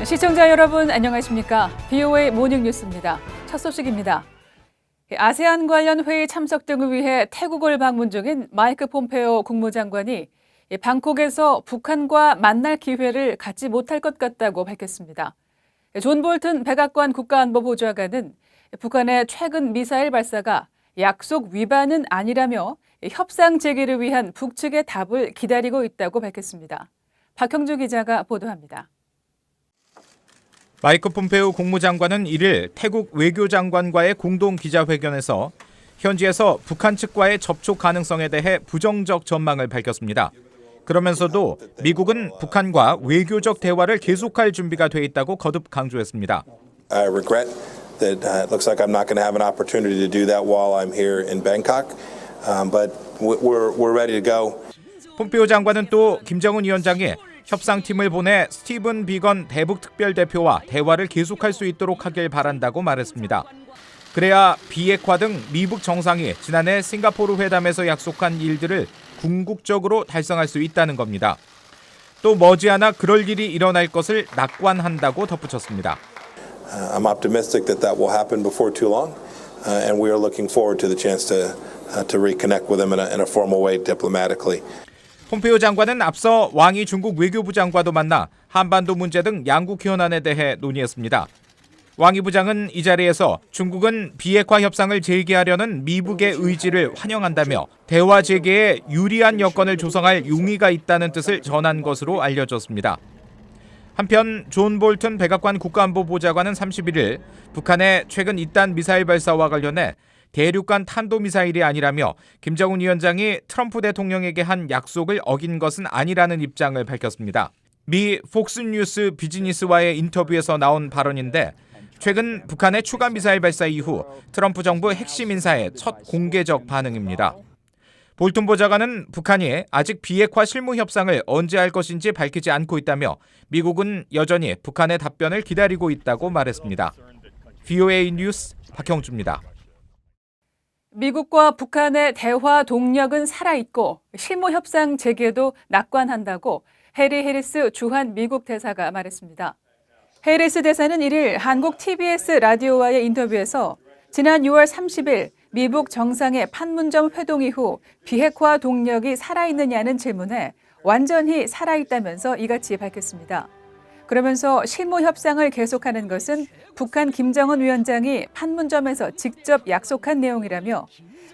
시청자 여러분 안녕하십니까? BOA 모닝뉴스입니다. 첫 소식입니다. 아세안 관련 회의 참석 등을 위해 태국을 방문 중인 마이크 폼페오 국무장관이 방콕에서 북한과 만날 기회를 갖지 못할 것 같다고 밝혔습니다. 존 볼튼 백악관 국가안보보좌관은 북한의 최근 미사일 발사가 약속 위반은 아니라며 협상 재개를 위한 북측의 답을 기다리고 있다고 밝혔습니다. 박형주 기자가 보도합니다. 마이크 폼페오 국무장관은 1일 태국 외교장관과의 공동 기자회견에서 현지에서 북한 측과의 접촉 가능성에 대해 부정적 전망을 밝혔습니다. 그러면서도 미국은 북한과 외교적 대화를 계속할 준비가 돼 있다고 거듭 강조했습니다. I regret that it looks like I'm not going to have an opportunity to do that while I'm here in Bangkok, but we're ready to go. 폼페오 장관은 또 김정은 위원장이 협상팀을 보내 스티븐 비건 대북 특별대표와 대화를 계속할 수 있도록 하길 바란다고 말했습니다. 그래야 비핵화 등 미북 정상이 지난해 싱가포르 회담에서 약속한 일들을 궁극적으로 달성할 수 있다는 겁니다. 또 머지않아 그럴 일이 일어날 것을 낙관한다고 덧붙였습니다. I'm optimistic that will happen before too long, and we are looking forward to the chance to reconnect with them in a formal way diplomatically. 폼페오 장관은 앞서 왕이 중국 외교부 장과도 만나 한반도 문제 등 양국 현안에 대해 논의했습니다. 왕이 부장은 이 자리에서 중국은 비핵화 협상을 재개하려는 미북의 의지를 환영한다며 대화 재개에 유리한 여건을 조성할 용의가 있다는 뜻을 전한 것으로 알려졌습니다. 한편 존 볼튼 백악관 국가안보보좌관은 31일 북한의 최근 잇단 미사일 발사와 관련해 대륙간 탄도미사일이 아니라며 김정은 위원장이 트럼프 대통령에게 한 약속을 어긴 것은 아니라는 입장을 밝혔습니다. 미 폭스뉴스 비즈니스와의 인터뷰에서 나온 발언인데 최근 북한의 추가 미사일 발사 이후 트럼프 정부 핵심 인사의 첫 공개적 반응입니다. 볼튼 보좌관은 북한이 아직 비핵화 실무 협상을 언제 할 것인지 밝히지 않고 있다며 미국은 여전히 북한의 답변을 기다리고 있다고 말했습니다. BOA 뉴스 박형주입니다. 미국과 북한의 대화 동력은 살아있고 실무 협상 재개도 낙관한다고 해리 해리스 주한 미국 대사가 말했습니다. 해리스 대사는 1일 한국 TBS 라디오와의 인터뷰에서 지난 6월 30일 미북 정상의 판문점 회동 이후 비핵화 동력이 살아있느냐는 질문에 완전히 살아있다면서 이같이 밝혔습니다. 그러면서 실무 협상을 계속하는 것은 북한 김정은 위원장이 판문점에서 직접 약속한 내용이라며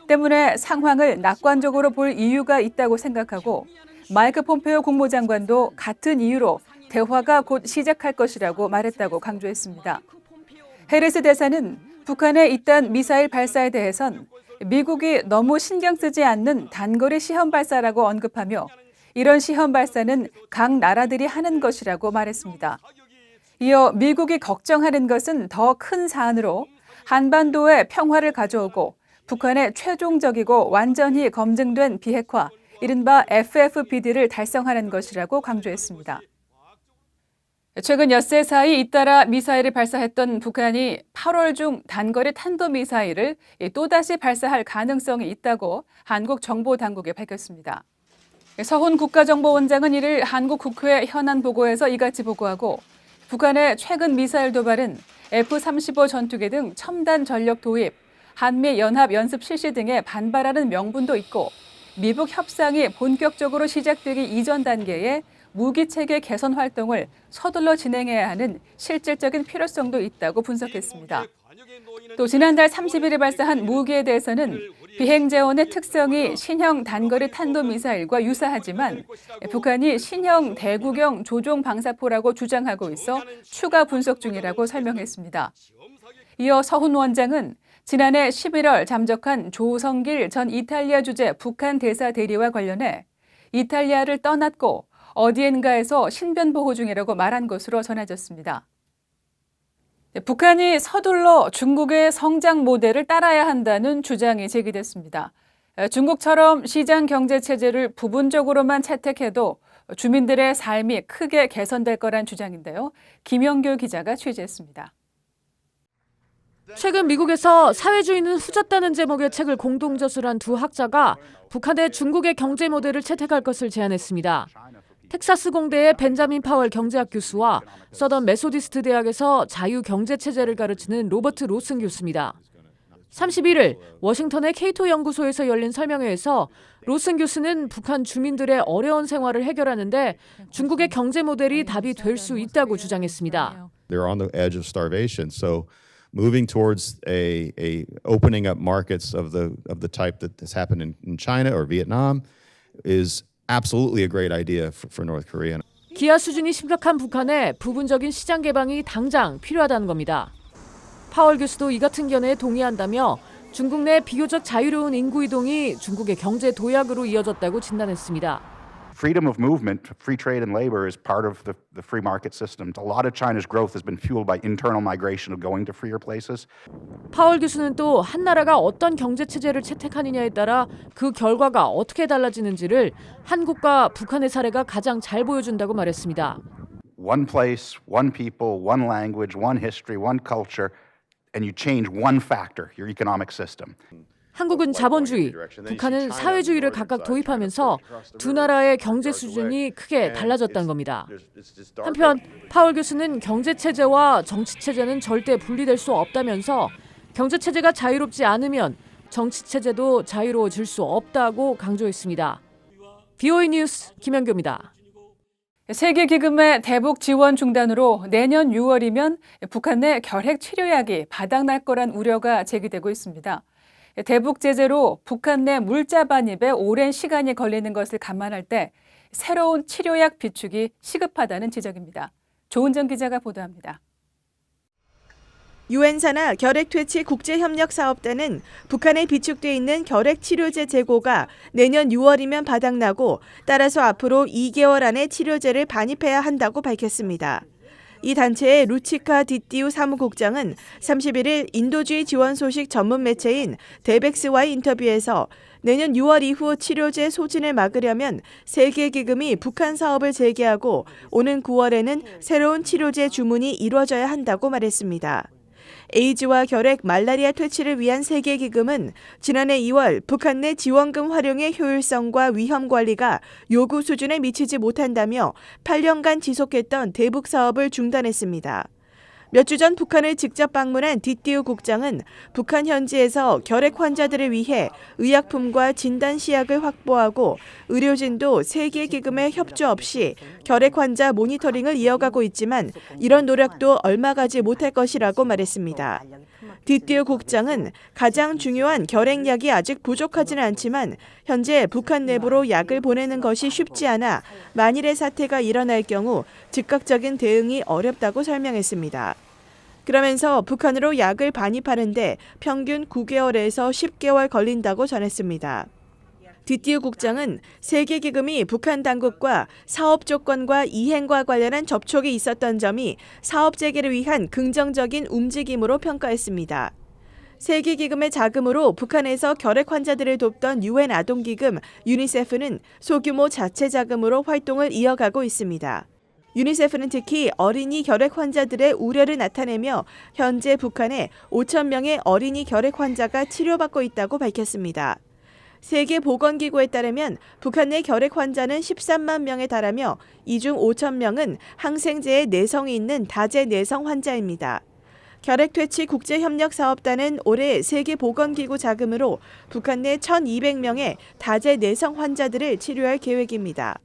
때문에 상황을 낙관적으로 볼 이유가 있다고 생각하고 마이크 폼페오 국무장관도 같은 이유로 대화가 곧 시작할 것이라고 말했다고 강조했습니다. 해리스 대사는 북한의 잇단 미사일 발사에 대해선 미국이 너무 신경 쓰지 않는 단거리 시험 발사라고 언급하며 이런 시험 발사는 각 나라들이 하는 것이라고 말했습니다. 이어 미국이 걱정하는 것은 더 큰 사안으로 한반도에 평화를 가져오고 북한의 최종적이고 완전히 검증된 비핵화, 이른바 FFPD를 달성하는 것이라고 강조했습니다. 최근 엿새 사이 잇따라 미사일을 발사했던 북한이 8월 중 단거리 탄도미사일을 또다시 발사할 가능성이 있다고 한국 정보당국에 밝혔습니다. 서훈 국가정보원장은 1일 한국 국회 현안 보고에서 이같이 보고하고 북한의 최근 미사일 도발은 F-35 전투기 등 첨단 전력 도입, 한미 연합 연습 실시 등에 반발하는 명분도 있고 미북 협상이 본격적으로 시작되기 이전 단계에 무기체계 개선 활동을 서둘러 진행해야 하는 실질적인 필요성도 있다고 분석했습니다. 또 지난달 30일에 발사한 무기에 대해서는 비행재원의 특성이 신형 단거리 탄도미사일과 유사하지만 북한이 신형 대구경 조종 방사포라고 주장하고 있어 추가 분석 중이라고 설명했습니다. 이어 서훈 원장은 지난해 11월 잠적한 조성길 전 이탈리아 주재 북한 대사 대리와 관련해 이탈리아를 떠났고 어디엔가에서 신변보호 중이라고 말한 것으로 전해졌습니다. 북한이 서둘러 중국의 성장 모델을 따라야 한다는 주장이 제기됐습니다. 중국처럼 시장 경제 체제를 부분적으로만 채택해도 주민들의 삶이 크게 개선될 거란 주장인데요. 김영규 기자가 취재했습니다. 최근 미국에서 사회주의는 후졌다는 제목의 책을 공동 저술한 두 학자가 북한의 중국의 경제 모델을 채택할 것을 제안했습니다. 텍사스 공대의 벤자민 파월 경제학 교수와 서던 메소디스트 대학에서 자유 경제 체제를 가르치는 로버트 로슨 교수입니다. 31일 워싱턴의 케이토 연구소에서 열린 설명회에서 로슨 교수는 북한 주민들의 어려운 생활을 해결하는데 중국의 경제 모델이 답이 될 수 있다고 주장했습니다. They're on the edge of starvation. So moving towards a opening up markets of the type that has happened in China or Vietnam is absolutely a great idea for North Korea. 기아 수준이 심각한 북한에 부분적인 시장 개방이 당장 필요하다는 겁니다. 파월 교수도 이 같은 견해에 동의한다며 중국 내 비교적 자유로운 인구 이동이 중국의 경제 도약으로 이어졌다고 진단했습니다. Freedom of movement, free trade and labor is part of the free market system. A lot of China's growth has been fueled by internal migration of going to freer places. 파월 교수는 또 한 나라가 어떤 경제 체제를 채택하느냐에 따라 그 결과가 어떻게 달라지는지를 한국과 북한의 사례가 가장 잘 보여준다고 말했습니다. One place, one people, one language, one history, one culture, and you change one factor, your economic system. 한국은 자본주의, 북한은 사회주의를 각각 도입하면서 두 나라의 경제 수준이 크게 달라졌다는 겁니다. 한편 파월 교수는 경제체제와 정치체제는 절대 분리될 수 없다면서 경제체제가 자유롭지 않으면 정치체제도 자유로워질 수 없다고 강조했습니다. VOA 뉴스 김연교입니다. 세계기금의 대북 지원 중단으로 내년 6월이면 북한 내 결핵 치료약이 바닥날 거란 우려가 제기되고 있습니다. 대북 제재로 북한 내 물자 반입에 오랜 시간이 걸리는 것을 감안할 때 새로운 치료약 비축이 시급하다는 지적입니다. 조은정 기자가 보도합니다. 유엔사나 결핵퇴치 국제협력사업단은 북한에 비축돼 있는 결핵치료제 재고가 내년 6월이면 바닥나고 따라서 앞으로 2개월 안에 치료제를 반입해야 한다고 밝혔습니다. 이 단체의 루치카 디띠우 사무국장은 31일 인도주의 지원 소식 전문 매체인 데벡스와의 인터뷰에서 내년 6월 이후 치료제 소진을 막으려면 세계기금이 북한 사업을 재개하고 오는 9월에는 새로운 치료제 주문이 이루어져야 한다고 말했습니다. 에이즈와 결핵, 말라리아 퇴치를 위한 세계기금은 지난해 2월 북한 내 지원금 활용의 효율성과 위험 관리가 요구 수준에 미치지 못한다며 8년간 지속했던 대북 사업을 중단했습니다. 몇 주 전 북한을 직접 방문한 디띠우 국장은 북한 현지에서 결핵 환자들을 위해 의약품과 진단 시약을 확보하고 의료진도 세계기금의 협조 없이 결핵 환자 모니터링을 이어가고 있지만 이런 노력도 얼마 가지 못할 것이라고 말했습니다. 디띠우 국장은 가장 중요한 결핵약이 아직 부족하지는 않지만 현재 북한 내부로 약을 보내는 것이 쉽지 않아 만일의 사태가 일어날 경우 즉각적인 대응이 어렵다고 설명했습니다. 그러면서 북한으로 약을 반입하는데 평균 9개월에서 10개월 걸린다고 전했습니다. 디띠우 국장은 세계기금이 북한 당국과 사업 조건과 이행과 관련한 접촉이 있었던 점이 사업 재개를 위한 긍정적인 움직임으로 평가했습니다. 세계기금의 자금으로 북한에서 결핵 환자들을 돕던 유엔 아동기금 유니세프는 소규모 자체 자금으로 활동을 이어가고 있습니다. 유니세프는 특히 어린이 결핵 환자들의 우려를 나타내며 현재 북한에 5천 명의 어린이 결핵 환자가 치료받고 있다고 밝혔습니다. 세계보건기구에 따르면 북한 내 결핵 환자는 13만 명에 달하며 이 중 5천 명은 항생제에 내성이 있는 다제 내성 환자입니다. 결핵퇴치 국제협력사업단은 올해 세계보건기구 자금으로 북한 내 1,200명의 다제 내성 환자들을 치료할 계획입니다.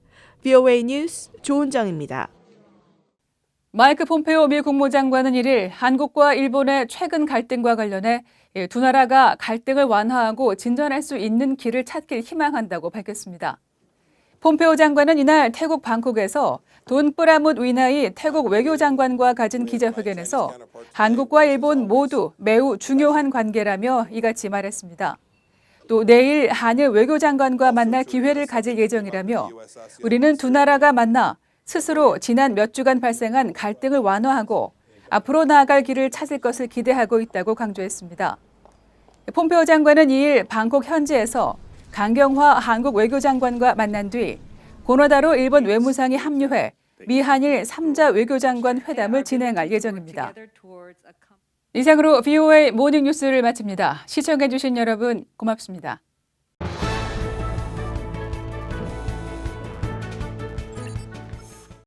VOA 뉴스 조은정입니다. 마이크 폼페오 미 국무장관은 1일 한국과 일본의 최근 갈등과 관련해 두 나라가 갈등을 완화하고 진전할 수 있는 길을 찾길 희망한다고 밝혔습니다. 폼페오 장관은 이날 태국 방콕에서 돈 뿌라뭇 위나이 태국 외교장관과 가진 기자회견에서 한국과 일본 모두 매우 중요한 관계라며 이같이 말했습니다. 또 내일 한일 외교장관과 만날 기회를 가질 예정이라며 우리는 두 나라가 만나 스스로 지난 몇 주간 발생한 갈등을 완화하고 앞으로 나아갈 길을 찾을 것을 기대하고 있다고 강조했습니다. 폼페오 장관은 2일 방콕 현지에서 강경화 한국 외교장관과 만난 뒤 고노다로 일본 외무상이 합류해 미한일 3자 외교장관 회담을 진행할 예정입니다. 이상으로 VOA 모닝뉴스를 마칩니다. 시청해주신 여러분 고맙습니다.